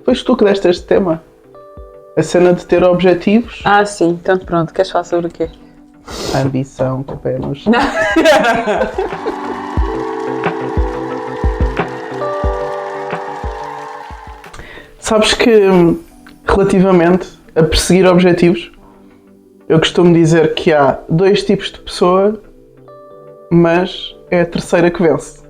Foste tu que deste este tema? A cena de ter objetivos? Ah, sim. Então pronto, queres falar sobre o quê? A ambição, com o pé no chão. Sabes que, relativamente a perseguir objetivos, eu costumo dizer que há dois tipos de pessoa, mas é a terceira que vence.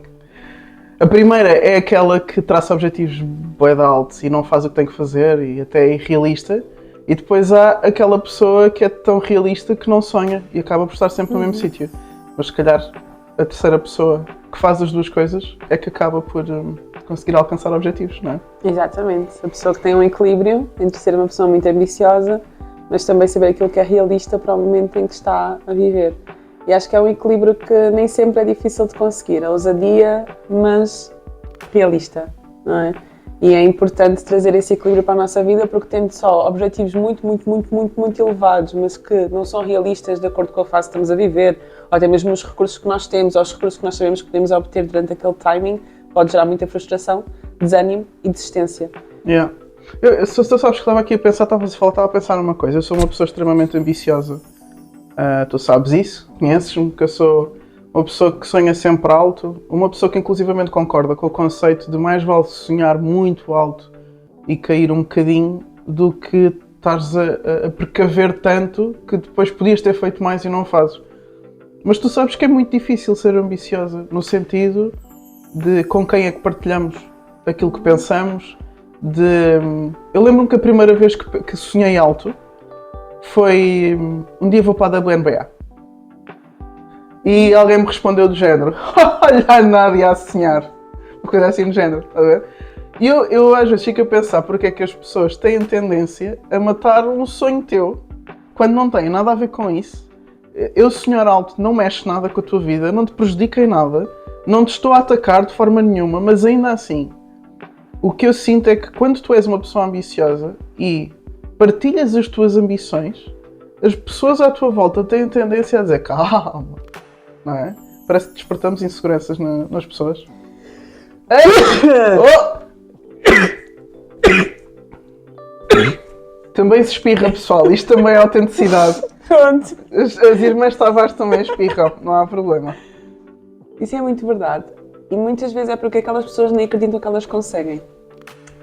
A primeira é aquela que traça objetivos bué de altos e não faz o que tem que fazer e até é irrealista. E depois há aquela pessoa que é tão realista que não sonha e acaba por estar sempre no mesmo sítio. Mas se calhar a terceira pessoa que faz as duas coisas é que acaba por conseguir alcançar objetivos, não é? Exatamente. A pessoa que tem um equilíbrio entre ser uma pessoa muito ambiciosa, mas também saber aquilo que é realista para o momento em que está a viver. E acho que é um equilíbrio que nem sempre é difícil de conseguir. A ousadia, mas realista, não é? E é importante trazer esse equilíbrio para a nossa vida, porque tendo só objetivos muito elevados, mas que não são realistas de acordo com a fase que estamos a viver, ou até mesmo os recursos que nós temos, ou os recursos que nós sabemos que podemos obter durante aquele timing, pode gerar muita frustração, desânimo e desistência. Yeah. Se tu sabes que estava aqui a pensar, estava a pensar numa coisa. Eu sou uma pessoa extremamente ambiciosa. Tu sabes isso, conheces-me, que eu sou uma pessoa que sonha sempre alto, uma pessoa que inclusivamente concorda com o conceito de mais vale sonhar muito alto e cair um bocadinho do que estares a precaver tanto que depois podias ter feito mais e não fazes. Mas tu sabes que é muito difícil ser ambiciosa, no sentido de com quem é que partilhamos aquilo que pensamos. Eu lembro-me que a primeira vez que sonhei alto foi um dia vou para a WNBA. E alguém me respondeu do género: olha a Nádia a sonhar. Uma coisa assim do género, está a ver? E eu às vezes fico a pensar porque é que as pessoas têm tendência a matar um sonho teu quando não tem nada a ver com isso. Eu sonhar alto não mexe nada com a tua vida, não te prejudica em nada, não te estou a atacar de forma nenhuma, mas ainda assim, o que eu sinto é que quando tu és uma pessoa ambiciosa e partilhas as tuas ambições, as pessoas à tua volta têm tendência a dizer calma, não é? Parece que despertamos inseguranças nas pessoas. Também se espirra, pessoal. Isto também é autenticidade. Pronto. As irmãs Tavares também espirram, não há problema. Isso é muito verdade. E muitas vezes é porque aquelas pessoas nem acreditam que elas conseguem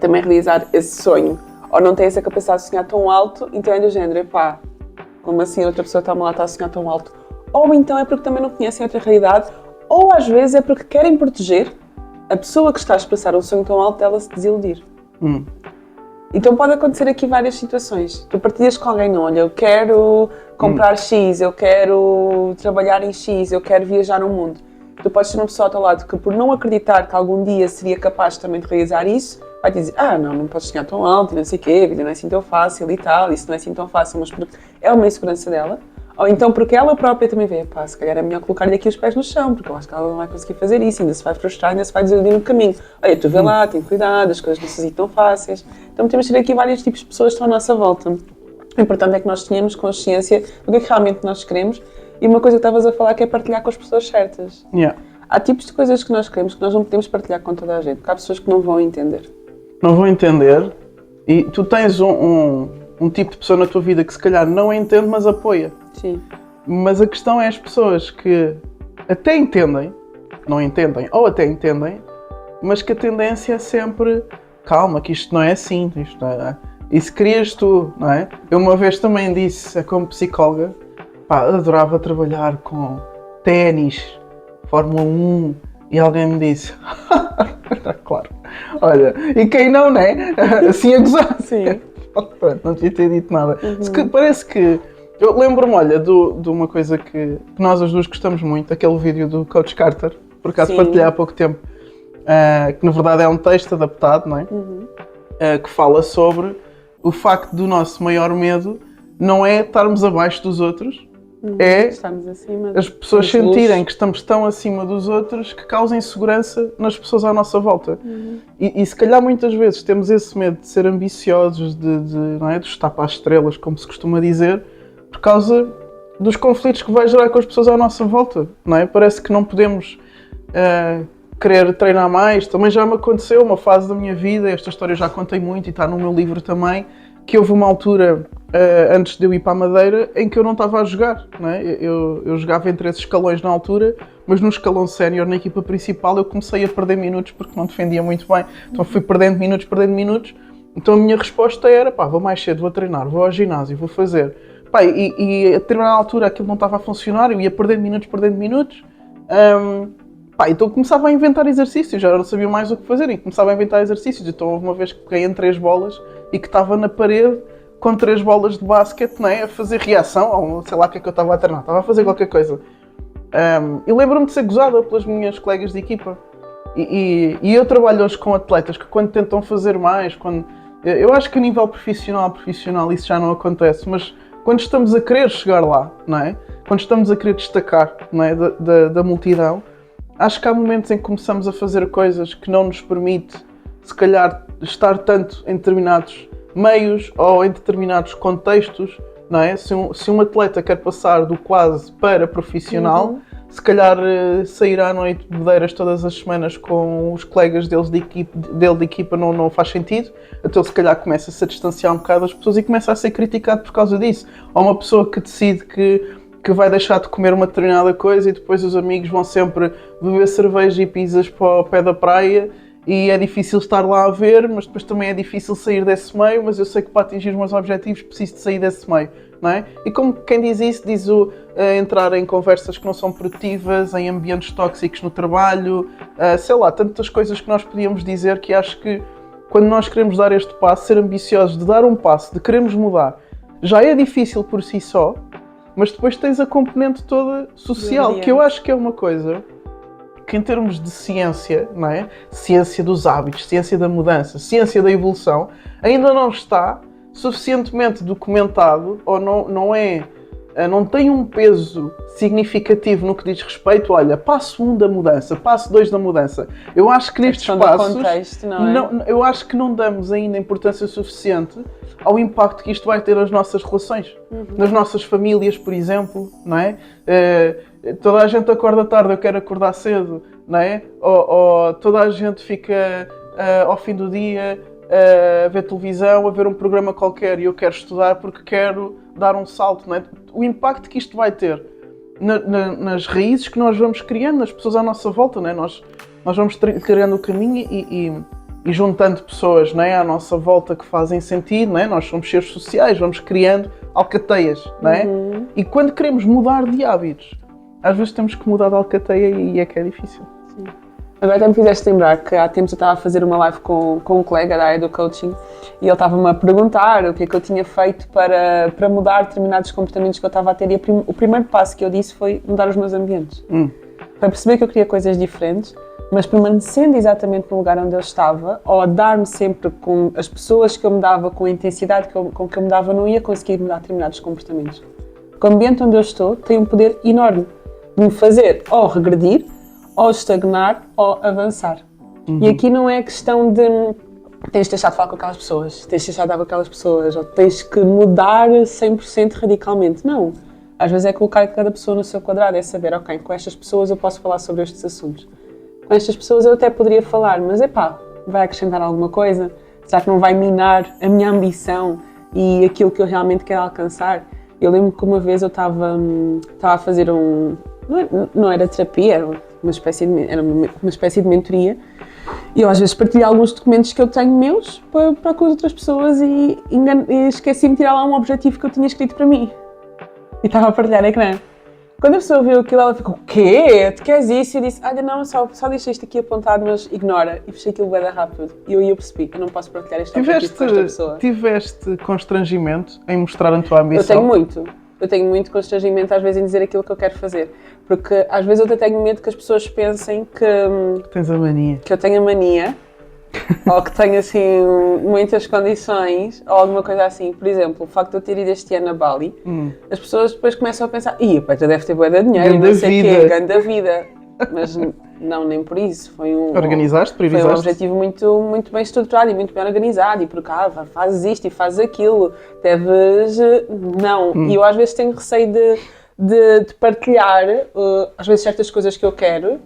também realizar esse sonho. Ou não têm essa capacidade de sonhar tão alto, então é do género, epá, como assim outra pessoa está lá a sonhar tão alto? Ou então é porque também não conhecem outra realidade, ou às vezes é porque querem proteger a pessoa que está a expressar um sonho tão alto dela se desiludir. Então pode acontecer aqui várias situações. Tu partilhas com alguém, não, olha, eu quero comprar X, eu quero trabalhar em X, eu quero viajar no mundo. Tu podes ser uma pessoa ao teu lado que por não acreditar que algum dia seria capaz também de realizar isso, vai dizer, não podes sonhar tão alto, não sei o quê, a vida não é assim tão fácil e tal, isso não é assim tão fácil, mas porque é uma insegurança dela. Ou então porque ela própria também vê, se calhar é melhor colocar-lhe aqui os pés no chão, porque eu acho que ela não vai conseguir fazer isso, ainda se vai frustrar, ainda se vai desiludir no caminho. Olha, tu vê lá, tem cuidado, as coisas não são assim tão fáceis. Então temos de ter aqui vários tipos de pessoas que estão à nossa volta. O importante é que nós tenhamos consciência do que é que realmente nós queremos e uma coisa que estavas a falar que é partilhar com as pessoas certas. Yeah. Há tipos de coisas que nós queremos que nós não podemos partilhar com toda a gente, porque há pessoas que não vão entender. Não vão entender e tu tens um tipo de pessoa na tua vida que se calhar não entende, mas apoia. Sim. Mas a questão é as pessoas que até entendem, não entendem, ou até entendem, mas que a tendência é sempre calma, que isto não é assim, isto é... E se querias tu, não é? Eu uma vez também disse, como psicóloga, adorava trabalhar com ténis, Fórmula 1, e alguém me disse, claro, olha, e quem não, né? Assim a gozar. Sim. Pronto, não devia ter dito nada. Parece que... Eu lembro-me, olha, de uma coisa que nós as duas gostamos muito, aquele vídeo do Coach Carter, por acaso partilhei há pouco tempo, que na verdade é um texto adaptado, não é? Que fala sobre o facto do nosso maior medo não é estarmos abaixo dos outros, é acima, as pessoas sentirem que estamos tão acima dos outros que causem insegurança nas pessoas à nossa volta. E se calhar muitas vezes temos esse medo de ser ambiciosos, não é? De estar para as estrelas, como se costuma dizer, por causa dos conflitos que vai gerar com as pessoas à nossa volta, não é? Parece que não podemos querer treinar mais. Também já me aconteceu uma fase da minha vida, esta história eu já contei muito e está no meu livro também, que houve uma altura, antes de eu ir para a Madeira, em que eu não estava a jogar, não é? Eu jogava entre esses escalões na altura, mas no escalão sénior, na equipa principal, eu comecei a perder minutos porque não defendia muito bem. Então fui perdendo minutos. Então a minha resposta era, pá, vou mais cedo, vou treinar, vou ao ginásio, vou fazer. Pá, e a determinada altura aquilo não estava a funcionar, eu ia perdendo minutos. Pá, então eu começava a inventar exercícios, já não sabia mais o que fazer, e começava a inventar exercícios. Então houve uma vez que peguei em 3 bolas e que estava na parede com 3 bolas de basquete, não é? A fazer reação, ou sei lá o que é que eu estava a treinar, estava a fazer qualquer coisa. E lembro-me de ser gozada pelas minhas colegas de equipa. E eu trabalho hoje com atletas que quando tentam fazer mais, eu acho que a nível profissional isso já não acontece, mas quando estamos a querer chegar lá, não é? Quando estamos a querer destacar, não é? da multidão, acho que há momentos em que começamos a fazer coisas que não nos permite, se calhar, estar tanto em determinados meios ou em determinados contextos, não é? Se um atleta quer passar do quase para profissional, se calhar sair à noite de bodeiras todas as semanas com os colegas dele de equipa não faz sentido. Então se calhar começa-se a distanciar um bocado das pessoas e começa a ser criticado por causa disso. Ou uma pessoa que decide que vai deixar de comer uma determinada coisa e depois os amigos vão sempre beber cerveja e pizzas para o pé da praia e é difícil estar lá a ver, mas depois também é difícil sair desse meio, mas eu sei que para atingir os meus objetivos preciso de sair desse meio, não é? E como quem diz isso, diz entrar em conversas que não são produtivas, em ambientes tóxicos no trabalho, sei lá, tantas coisas que nós podíamos dizer que acho que quando nós queremos dar este passo, ser ambiciosos, de dar um passo, de queremos mudar, já é difícil por si só, mas depois tens a componente toda social, que eu acho que é uma coisa que em termos de ciência, não é? Ciência dos hábitos, ciência da mudança, ciência da evolução, ainda não está suficientemente documentado ou não tem um peso significativo no que diz respeito, olha, passo 1 da mudança, passo 2 da mudança. Eu acho que nestes passos, contexto, não é? eu acho que não damos ainda importância suficiente ao impacto que isto vai ter nas nossas relações, nas nossas famílias, por exemplo, não é? Toda a gente acorda tarde, eu quero acordar cedo, não é? Ou toda a gente fica ao fim do dia a ver televisão, a ver um programa qualquer e eu quero estudar porque quero dar um salto, não é? O impacto que isto vai ter nas raízes que nós vamos criando, nas pessoas à nossa volta, não é? Nós vamos criando o caminho e juntando pessoas, não é? À nossa volta que fazem sentido, não é? Nós somos seres sociais, vamos criando alcateias, não é? E quando queremos mudar de hábitos, às vezes temos que mudar de alcateia e é que é difícil. Sim. Agora até me fizeste lembrar que há tempos eu estava a fazer uma live com um colega da área do coaching e ele estava-me a perguntar o que é que eu tinha feito para mudar determinados comportamentos que eu estava a ter e o primeiro passo que eu disse foi mudar os meus ambientes. Para perceber que eu queria coisas diferentes, mas permanecendo exatamente no lugar onde eu estava, ou a dar-me sempre com as pessoas que eu me dava, com a intensidade com que eu me dava, não ia conseguir mudar determinados comportamentos. O ambiente onde eu estou tem um poder enorme de me fazer ou regredir, ou estagnar, ou avançar. E aqui não é questão de tens de deixar de falar com aquelas pessoas, tens de deixar de dar com aquelas pessoas, ou tens que mudar 100% radicalmente. Não. Às vezes é colocar cada pessoa no seu quadrado, é saber, ok, com estas pessoas eu posso falar sobre estes assuntos. Com estas pessoas eu até poderia falar, mas vai acrescentar alguma coisa? Será que não vai minar a minha ambição e aquilo que eu realmente quero alcançar? Eu lembro que uma vez eu estava a fazer não era terapia, era uma espécie de mentoria, e eu às vezes partilho alguns documentos que eu tenho meus para com as outras pessoas e esqueci-me de tirar lá um objetivo que eu tinha escrito para mim. E estava a partilhar ecrã. Quando a pessoa viu aquilo, ela ficou, o quê? Tu queres isso? E eu disse, olha, não, só deixei isto aqui apontado, mas ignora. E fechei aquilo bem rápido. E eu percebi, eu não posso partilhar este objetivo com esta pessoa. Tiveste constrangimento em mostrar a tua ambição? Eu tenho muito constrangimento às vezes em dizer aquilo que eu quero fazer. Porque às vezes eu até tenho medo que as pessoas pensem que tens a mania. Que eu tenho a mania. Ou que tenho assim muitas condições ou alguma coisa assim. Por exemplo, o facto de eu ter ido este ano a Bali, as pessoas depois começam a pensar, a Petra deve ter bué de dinheiro, não sei o quê, ganho da vida. Mas não, nem por isso. Organizaste, priorizaste? Foi um objetivo muito, muito bem estruturado e muito bem organizado. E por cá, fazes isto e fazes aquilo. Deves... Não. E eu às vezes tenho receio de partilhar, às vezes, certas coisas que eu quero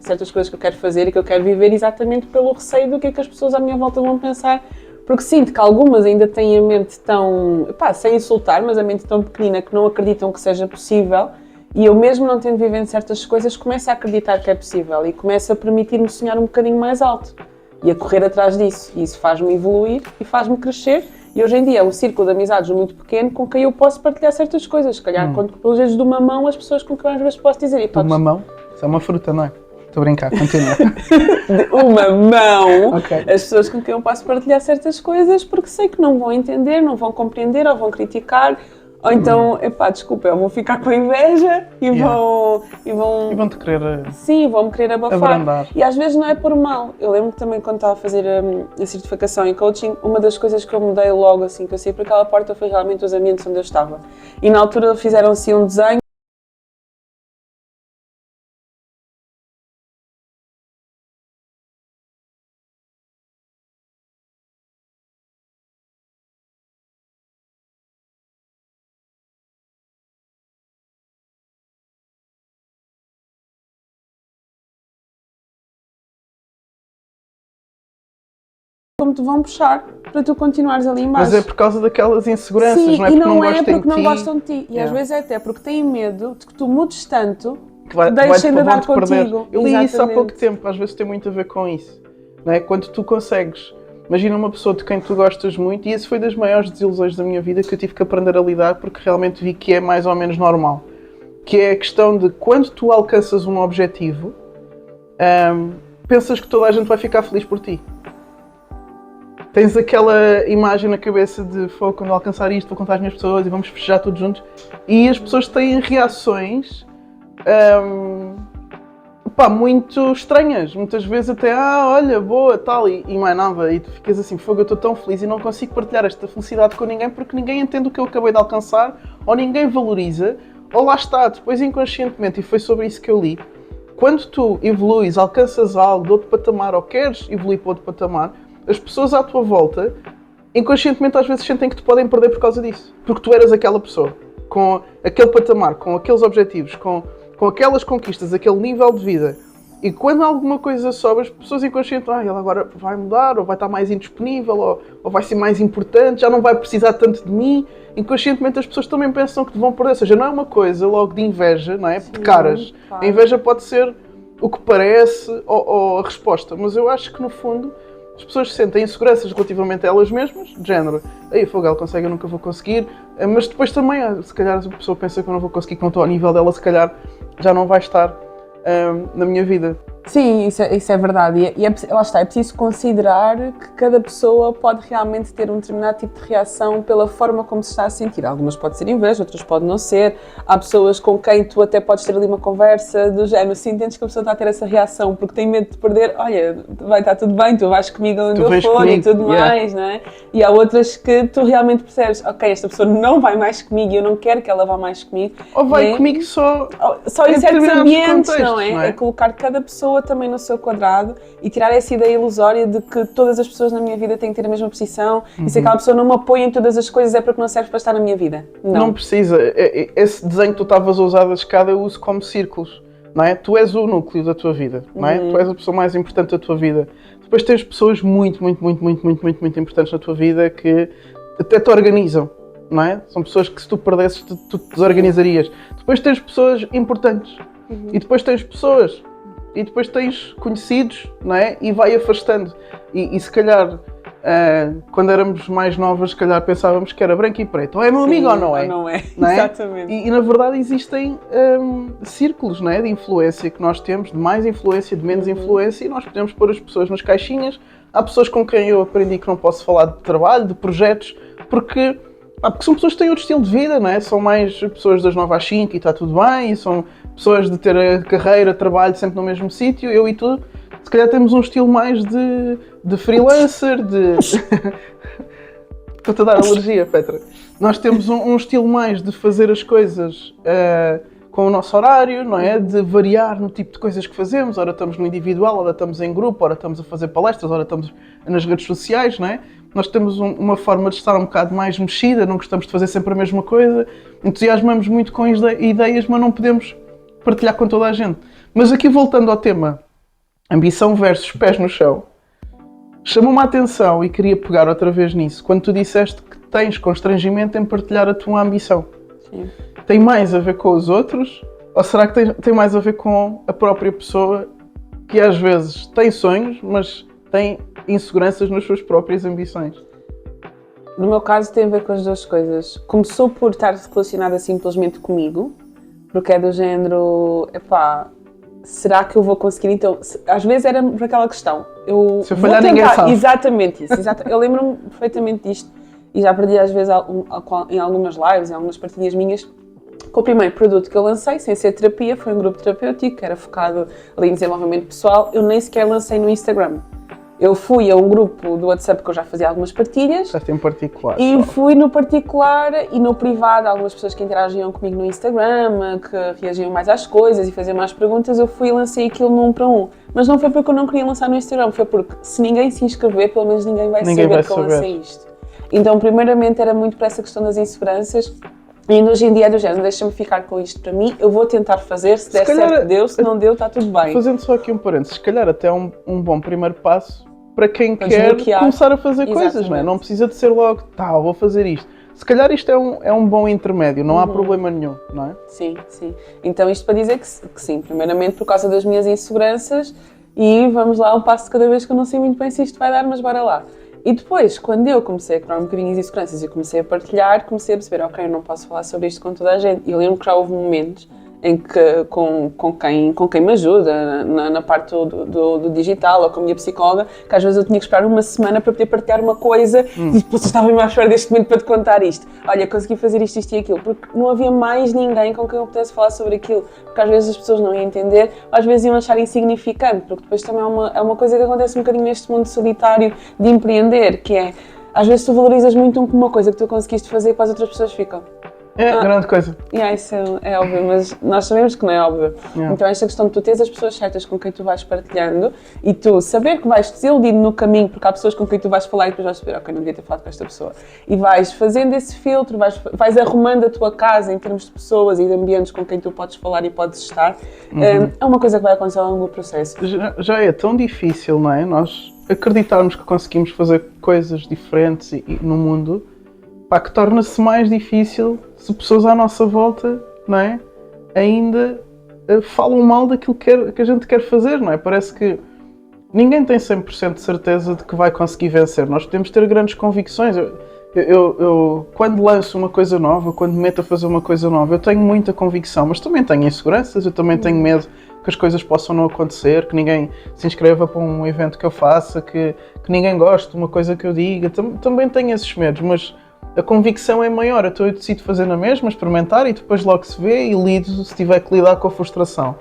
fazer e que eu quero viver exatamente pelo receio do que é que as pessoas à minha volta vão pensar. Porque sinto que algumas ainda têm a mente tão, sem insultar, mas a mente tão pequenina que não acreditam que seja possível. E eu mesmo não tendo vivido certas coisas, começo a acreditar que é possível e começo a permitir-me sonhar um bocadinho mais alto e a correr atrás disso. E isso faz-me evoluir e faz-me crescer. E hoje em dia é um círculo de amizades muito pequeno com quem eu posso partilhar certas coisas. Se calhar, quando pelos vezes de uma mão, as pessoas com quem às vezes posso dizer. De uma mão? Isso é uma fruta, não é? Estou a brincar, continua. De uma mão, Ok. as pessoas com quem eu posso partilhar certas coisas porque sei que não vão entender, não vão compreender ou vão criticar. Ou então, desculpa, eu vou ficar com inveja e vão-te querer sim, vão-me querer abafar. abrandar. E às vezes não é por mal. Eu lembro que também quando estava a fazer a certificação em coaching, uma das coisas que eu mudei logo assim que eu saí por aquela porta foi realmente os ambientes onde eu estava. E na altura fizeram assim um desenho. Como te vão puxar para tu continuares ali em baixo. Mas é por causa daquelas inseguranças, sim, não é e porque não é gostem porque de não ti. gostam de ti. E às vezes é até porque têm medo de que tu mudes tanto Que deixem de dar vão-te perder. contigo. Eu li isso há Exatamente. pouco tempo, às vezes tem muito a ver com isso. Não é? Quando tu consegues, imagina uma pessoa de quem tu gostas muito, e isso foi das maiores desilusões da minha vida que eu tive que aprender a lidar porque realmente vi que é mais ou menos normal. Que é a questão de quando tu alcanças um objetivo, pensas que toda a gente vai ficar feliz por ti. Tens aquela imagem na cabeça de quando alcançar isto, vou contar às minhas pessoas e vamos festejar todos juntos. E as pessoas têm reações muito estranhas. Muitas vezes até, olha, boa, tal, e mais nada. E tu ficas assim, fogo, eu estou tão feliz e não consigo partilhar esta felicidade com ninguém porque ninguém entende o que eu acabei de alcançar, ou ninguém valoriza, ou lá está, depois inconscientemente, e foi sobre isso que eu li. Quando tu evoluís, alcanças algo de outro patamar, ou queres evoluir para outro patamar, as pessoas à tua volta, inconscientemente às vezes sentem que te podem perder por causa disso. Porque tu eras aquela pessoa, com aquele patamar, com aqueles objetivos, com aquelas conquistas, aquele nível de vida. E quando alguma coisa sobe, as pessoas inconscientemente, ele agora vai mudar, ou vai estar mais indisponível, ou vai ser mais importante, já não vai precisar tanto de mim. Inconscientemente as pessoas também pensam que te vão perder. Ou seja, não é uma coisa logo de inveja, não é? Sim, de caras. claro. A inveja pode ser o que parece ou a resposta. Mas eu acho que no fundo as pessoas sentem inseguranças relativamente a elas mesmas, de género, aí fogo, ela consegue, eu nunca vou conseguir, mas depois também, se calhar a pessoa pensa que eu não vou conseguir, que não estou ao nível dela, se calhar já não vai estar na minha vida. Sim, isso é verdade. Lá está, é preciso considerar que cada pessoa pode realmente ter um determinado tipo de reação pela forma como se está a sentir. Algumas pode ser inveja, outras pode não ser. Há pessoas com quem tu até podes ter ali uma conversa do género, se entendes que a pessoa está a ter essa reação porque tem medo de perder, olha, vai estar tudo bem, tu vais comigo onde eu for e tudo mais, não é? E há outras que tu realmente percebes, ok, esta pessoa não vai mais comigo e eu não quero que ela vá mais comigo. Ou vai comigo só em certos ambientes, contextos, não é? É colocar cada pessoa também no seu quadrado e tirar essa ideia ilusória de que todas as pessoas na minha vida têm que ter a mesma posição e se aquela pessoa não me apoia em todas as coisas é porque não serve para estar na minha vida. Não precisa. Esse desenho que tu estavas a usar da escada eu uso como círculos, não é? Tu és o núcleo da tua vida, não é? Tu és a pessoa mais importante da tua vida. Depois tens pessoas muito importantes na tua vida que até te organizam, não é? São pessoas que se tu perdesses tu te desorganizarias. Depois tens pessoas importantes e depois tens pessoas e depois tens conhecidos, não é? E vai afastando. E se calhar, quando éramos mais novas, se calhar pensávamos que era branco e preto. Ou é meu amigo ou não é? Não é? Não é? Exatamente. E na verdade existem círculos, não é? De influência que nós temos, de mais influência, de menos influência, e nós podemos pôr as pessoas nas caixinhas. Há pessoas com quem eu aprendi que não posso falar de trabalho, de projetos, porque são pessoas que têm outro estilo de vida, não é? São mais pessoas das 9 às 5 e está tudo bem, e são pessoas de ter a carreira, trabalho sempre no mesmo sítio. Eu e tu, se calhar temos um estilo mais de freelancer, de... Estou-te a dar alergia, Petra. Nós temos um estilo mais de fazer as coisas com o nosso horário, não é? De variar no tipo de coisas que fazemos. Ora estamos no individual, ora estamos em grupo, ora estamos a fazer palestras, ora estamos nas redes sociais, não é? nós temos uma forma de estar um bocado mais mexida, não gostamos de fazer sempre a mesma coisa, entusiasmamos muito com ideias, mas não podemos partilhar com toda a gente. Mas aqui voltando ao tema, ambição versus pés no chão, chamou-me a atenção e queria pegar outra vez nisso, quando tu disseste que tens constrangimento em partilhar a tua ambição. Sim. Tem mais a ver com os outros? Ou será que tem mais a ver com a própria pessoa que às vezes tem sonhos, mas tem inseguranças nas suas próprias ambições? No meu caso tem a ver com as duas coisas. Começou por estar relacionada simplesmente comigo, porque é do género, será que eu vou conseguir? Então, às vezes era por aquela questão. Se eu falhar, ninguém sabe. Exatamente isso. Eu lembro-me perfeitamente disto e já perdi às vezes em algumas lives, em algumas partilhas minhas, com o primeiro produto que eu lancei, sem ser terapia, foi um grupo terapêutico, que era focado ali em desenvolvimento pessoal. Eu nem sequer lancei no Instagram. Eu fui a um grupo do WhatsApp que eu já fazia algumas partilhas. Já tem particular. E fui no particular e no privado, algumas pessoas que interagiam comigo no Instagram, que reagiam mais às coisas e faziam mais perguntas, eu fui e lancei aquilo no 1 para 1. Mas não foi porque eu não queria lançar no Instagram, foi porque se ninguém se inscrever, pelo menos ninguém vai saber que eu lancei isto. Então, primeiramente, era muito para essa questão das inseguranças. E ainda hoje em dia é do género, deixa-me ficar com isto para mim, eu vou tentar fazer, se der certo deu, se não deu, está tudo bem. Fazendo só aqui um parênteses, se calhar até um bom primeiro passo para quem quer começar a fazer coisas, não é? Não precisa de ser logo, vou fazer isto. Se calhar isto é um bom intermédio, não há problema nenhum, não é? Sim, sim. Então isto para dizer que sim, primeiramente por causa das minhas inseguranças e vamos lá um passo de cada vez que eu não sei muito bem se isto vai dar, mas bora lá. E depois, quando eu comecei a criar um bocadinho as inseguranças e comecei a partilhar, comecei a perceber, ok, eu não posso falar sobre isto com toda a gente. E eu lembro que já houve momentos em que, com quem me ajuda, na parte do digital ou com a minha psicóloga, que às vezes eu tinha que esperar uma semana para poder partilhar uma coisa e depois estava mesmo à espera deste momento para te contar isto. Olha, consegui fazer isto e aquilo, porque não havia mais ninguém com quem eu pudesse falar sobre aquilo, porque às vezes as pessoas não iam entender, ou às vezes iam achar insignificante, porque depois também é uma coisa que acontece um bocadinho neste mundo solitário de empreender, que é, às vezes tu valorizas muito uma coisa que tu conseguiste fazer e depois as outras pessoas ficam. Grande coisa. Isso é óbvio, mas nós sabemos que não é óbvio. Então esta questão de tu teres as pessoas certas com quem tu vais partilhando e tu saber que vais desiludido no caminho, porque há pessoas com quem tu vais falar e depois vais saber, ok, não devia ter falado com esta pessoa. E vais fazendo esse filtro, vais arrumando a tua casa em termos de pessoas e de ambientes com quem tu podes falar e podes estar. É uma coisa que vai acontecer ao longo do processo. Já é tão difícil, não é? Nós acreditarmos que conseguimos fazer coisas diferentes no mundo, que torna-se mais difícil se pessoas à nossa volta, não é? Ainda falam mal daquilo que a gente quer fazer, não é? Parece que ninguém tem 100% de certeza de que vai conseguir vencer. Nós podemos ter grandes convicções. Eu quando lanço uma coisa nova, quando me meto a fazer uma coisa nova, eu tenho muita convicção, mas também tenho inseguranças, eu também tenho medo que as coisas possam não acontecer, que ninguém se inscreva para um evento que eu faça, que ninguém goste de uma coisa que eu diga. Também tenho esses medos, mas a convicção é maior, então eu decido fazer na mesma, experimentar e depois logo se vê e lido se tiver que lidar com a frustração.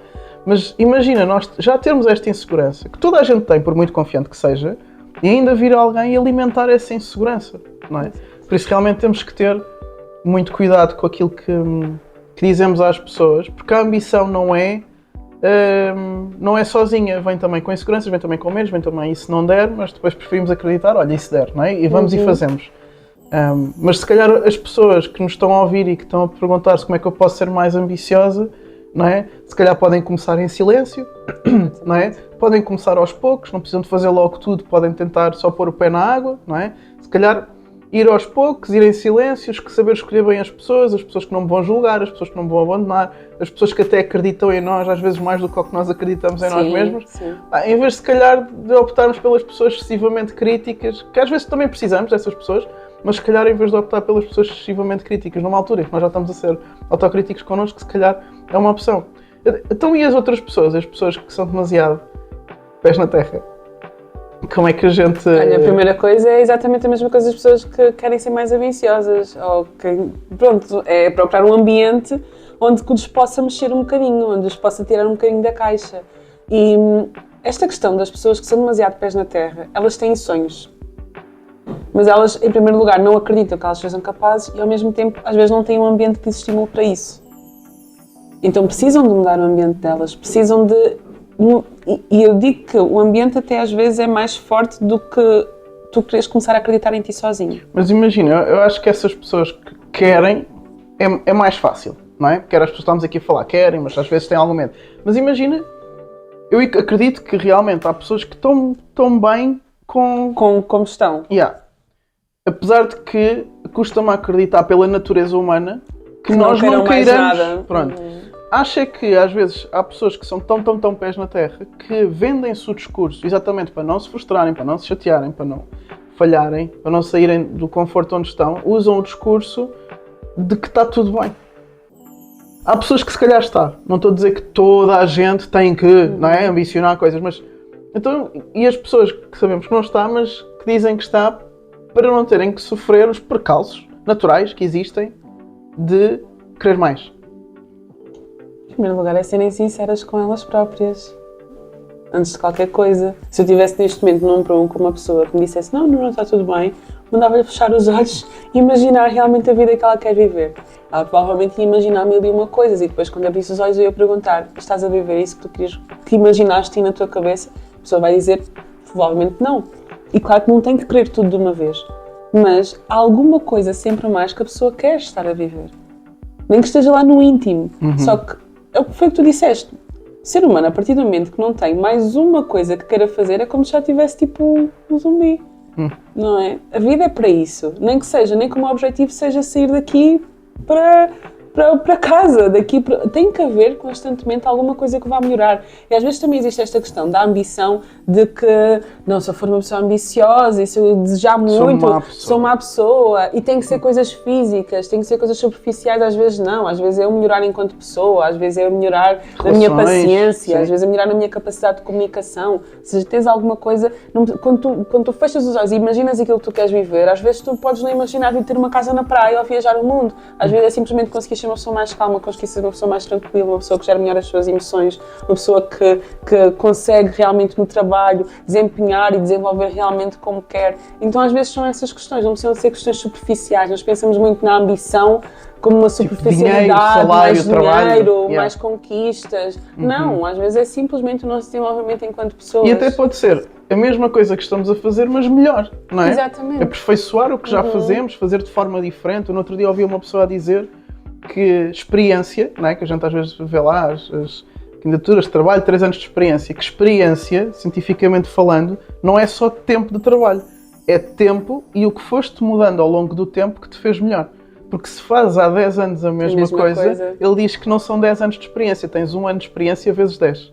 Mas imagina, nós já termos esta insegurança, que toda a gente tem, por muito confiante que seja, e ainda vir alguém e alimentar essa insegurança, não é? Por isso realmente temos que ter muito cuidado com aquilo que dizemos às pessoas, porque a ambição não é sozinha, vem também com inseguranças, vem também com medos, vem também e se não der, mas depois preferimos acreditar, olha, e se der, não é? E vamos e fazemos. Mas se calhar as pessoas que nos estão a ouvir e que estão a perguntar-se como é que eu posso ser mais ambiciosa, não é? Se calhar podem começar em silêncio, não é? Podem começar aos poucos, não precisam de fazer logo tudo, podem tentar só pôr o pé na água, não é? Se calhar ir aos poucos, ir em silêncio, saber escolher bem as pessoas que não me vão julgar, as pessoas que não me vão abandonar, as pessoas que até acreditam em nós, às vezes mais do que o que nós acreditamos em nós mesmos. Em vez, se calhar, de optarmos pelas pessoas excessivamente críticas, que às vezes também precisamos dessas pessoas, mas se calhar em vez de optar pelas pessoas excessivamente críticas, numa altura em que nós já estamos a ser autocríticos connosco, se calhar é uma opção. Então e as outras pessoas, as pessoas que são demasiado pés na terra? Como é que a gente... Olha, a primeira coisa é exatamente a mesma coisa das pessoas que querem ser mais ambiciosas, ou que, pronto, é procurar um ambiente onde lhes possa mexer um bocadinho, onde lhes possa tirar um bocadinho da caixa. E esta questão das pessoas que são demasiado pés na terra, elas têm sonhos. Mas elas, em primeiro lugar, não acreditam que elas sejam capazes e, ao mesmo tempo, às vezes não têm um ambiente que lhes estimule para isso. Então precisam de mudar o ambiente delas, precisam de... E eu digo que o ambiente até às vezes é mais forte do que tu queres começar a acreditar em ti sozinho. Mas imagina, eu acho que essas pessoas que querem é mais fácil, não é? Porque as pessoas estamos aqui a falar, querem, mas às vezes têm algum medo. Mas imagina, eu acredito que realmente há pessoas que estão bem com... Como estão. Yeah. Apesar de que custa-me acreditar pela natureza humana que nós não queiramos. Nada. Pronto. Acho que às vezes há pessoas que são tão pés na terra que vendem-se o discurso exatamente para não se frustrarem, para não se chatearem, para não falharem, para não saírem do conforto onde estão, usam o discurso de que está tudo bem. Há pessoas que se calhar está. Não estou a dizer que toda a gente tem que, não é, ambicionar coisas, mas então, e as pessoas que sabemos que não está, mas que dizem que está para não terem que sofrer os percalços naturais que existem de querer mais. Em primeiro lugar, é serem sinceras com elas próprias. Antes de qualquer coisa. Se eu estivesse neste momento num para um com uma pessoa que me dissesse não, está tudo bem, mandava-lhe fechar os olhos e imaginar realmente a vida que ela quer viver. Ela provavelmente ia imaginar mil e uma coisas e depois quando abrisse os olhos eu ia perguntar: estás a viver isso que tu querias, que imaginaste na tua cabeça? A pessoa vai dizer provavelmente não. E claro que não tem que querer tudo de uma vez. Mas há alguma coisa sempre mais que a pessoa quer estar a viver. Nem que esteja lá no íntimo. Só que foi o que tu disseste. O ser humano, a partir do momento que não tem mais uma coisa que queira fazer, é como se já tivesse tipo um zumbi. Não é? A vida é para isso. Nem que seja, nem que o meu objetivo seja sair daqui para casa. Tem que haver constantemente alguma coisa que vá melhorar. E às vezes também existe esta questão da ambição de que, não, se eu for uma pessoa ambiciosa e se eu desejar muito, sou má pessoa. E tem que ser coisas físicas, tem que ser coisas superficiais. Às vezes não. Às vezes é eu melhorar enquanto pessoa, às vezes é eu melhorar na minha paciência, às vezes é melhorar na minha capacidade de comunicação. Se tens alguma coisa, quando tu fechas os olhos e imaginas aquilo que tu queres viver, às vezes tu podes não imaginar de ter uma casa na praia ou viajar o mundo. Às vezes é simplesmente conseguir ser uma pessoa mais calma, conseguir ser uma pessoa mais tranquila, uma pessoa que gera melhor as suas emoções, uma pessoa que consegue realmente no trabalho desempenhar e desenvolver realmente como quer. Então às vezes são essas questões, não precisam ser questões superficiais. Nós pensamos muito na ambição como uma superficialidade, dinheiro, salário, mais trabalho, dinheiro, mais conquistas. Não, às vezes é simplesmente o nosso desenvolvimento enquanto pessoas. E até pode ser a mesma coisa que estamos a fazer, mas melhor, não é? Exatamente. Aperfeiçoar o que já fazemos, fazer de forma diferente. No outro dia ouvi uma pessoa a dizer que experiência, não é? Que a gente às vezes vê lá as candidaturas de trabalho, 3 anos de experiência, que experiência, cientificamente falando, não é só tempo de trabalho, é tempo e o que foste mudando ao longo do tempo que te fez melhor. Porque se fazes há 10 anos a mesma coisa, ele diz que não são 10 anos de experiência, tens 1 ano de experiência vezes 10.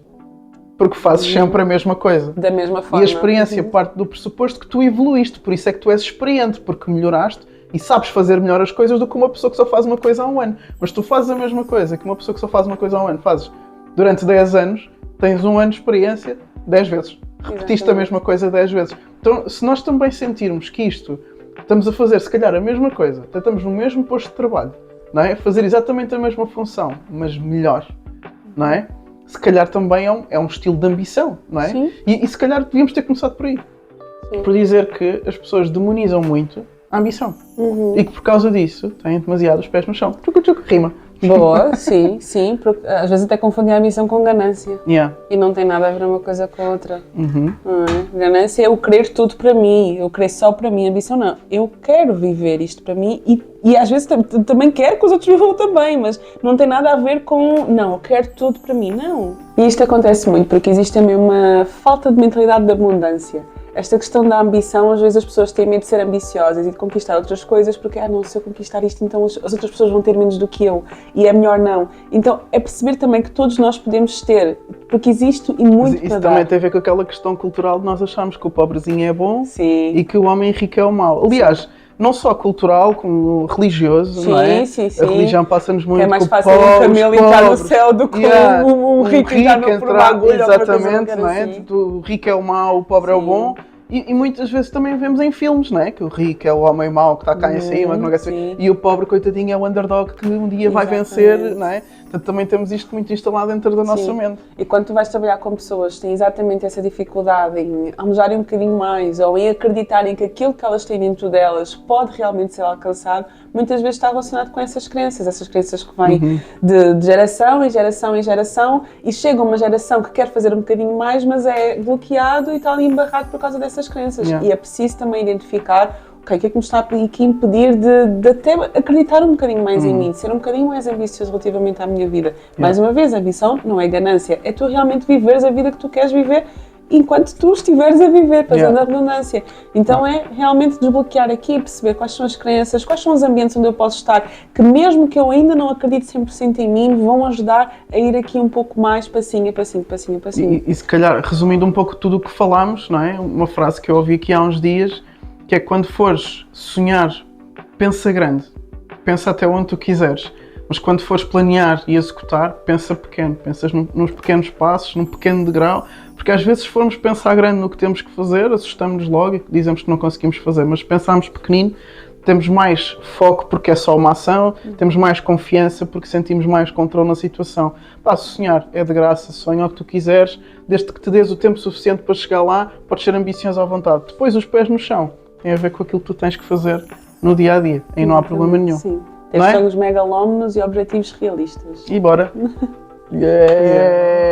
Porque fazes sempre a mesma coisa. Da mesma forma. E a experiência parte do pressuposto que tu evoluíste, por isso é que tu és experiente, porque melhoraste e sabes fazer melhor as coisas do que uma pessoa que só faz uma coisa há 1 ano. Mas tu fazes a mesma coisa que uma pessoa que só faz uma coisa há 1 ano. Fazes durante 10 anos, tens 1 ano de experiência 10 vezes. Repetiste a mesma coisa 10 vezes. Então, se nós também sentirmos que isto estamos a fazer, se calhar, a mesma coisa, estamos no mesmo posto de trabalho, não é? Fazer exatamente a mesma função, mas melhor, não é? Se calhar também é um estilo de ambição, não é? Sim. E se calhar devíamos ter começado por aí. Sim. Por dizer que as pessoas demonizam muito a ambição. E que por causa disso têm demasiado os pés no chão. Rima. Boa, sim, porque às vezes até confundem a ambição com ganância. Yeah. E não tem nada a ver uma coisa com a outra. Não é? Ganância é eu querer tudo para mim, eu querer só para mim. A ambição não, eu quero viver isto para mim e às vezes também quero que os outros vivam também, mas não tem nada a ver com, não, eu quero tudo para mim, não. E isto acontece muito porque existe também uma falta de mentalidade de abundância. Esta questão da ambição, às vezes as pessoas têm medo de ser ambiciosas e de conquistar outras coisas porque, não, se eu conquistar isto, então as outras pessoas vão ter menos do que eu e é melhor não. Então é perceber também que todos nós podemos ter, porque existe e muito para dar. Isso também tem a ver com aquela questão cultural de nós acharmos que o pobrezinho é bom. Sim. E que o homem rico é o mau. Aliás, não só cultural, como religioso, sim, não é? Sim. A religião passa-nos muito. Que é mais fácil um camelo entrar no céu do que um rico entrar por uma agulha. Exatamente, não é? Assim. O rico é o mau, o pobre é o bom. E muitas vezes também vemos em filmes, não é? Que o rico é o homem mau que está cá em cima, que não quer ser, e o pobre, coitadinho, é o underdog que um dia vai vencer, não é? Portanto, também temos isto muito instalado dentro da nossa mente. E quando tu vais trabalhar com pessoas que têm exatamente essa dificuldade em almejarem um bocadinho mais ou em acreditarem que aquilo que elas têm dentro delas pode realmente ser alcançado, muitas vezes está relacionado com essas crenças que vêm de geração em geração em geração e chega uma geração que quer fazer um bocadinho mais, mas é bloqueado e está ali embarrado por causa dessas essas crenças. Yeah. E é preciso também identificar o que é que me está aqui a impedir de até acreditar um bocadinho mais em mim, de ser um bocadinho mais ambicioso relativamente à minha vida. Mais uma vez, a ambição não é ganância, é tu realmente viveres a vida que tu queres viver enquanto tu estiveres a viver, fazendo a redundância. Então é realmente desbloquear aqui e perceber quais são as crenças, quais são os ambientes onde eu posso estar, que mesmo que eu ainda não acredite 100% em mim, me vão ajudar a ir aqui um pouco mais passinho a passinho, passinho a passinho. E se calhar, resumindo um pouco tudo o que falámos, não é? Uma frase que eu ouvi aqui há uns dias, que é: quando fores sonhar, pensa grande, pensa até onde tu quiseres, mas quando fores planear e executar, pensa pequeno, pensas nos pequenos passos, num pequeno degrau, porque às vezes se formos pensar grande no que temos que fazer, assustamos-nos logo e dizemos que não conseguimos fazer, mas se pensarmos pequenino, temos mais foco porque é só uma ação, temos mais confiança porque sentimos mais controle na situação. Pá, sonhar é de graça, sonha o que tu quiseres, desde que te dês o tempo suficiente para chegar lá, podes ser ambicioso à vontade. Depois os pés no chão, tem a ver com aquilo que tu tens que fazer no dia-a-dia, aí não há problema nenhum. Sim. Temos sonhos megalómanos e objetivos realistas. E bora! Yeah.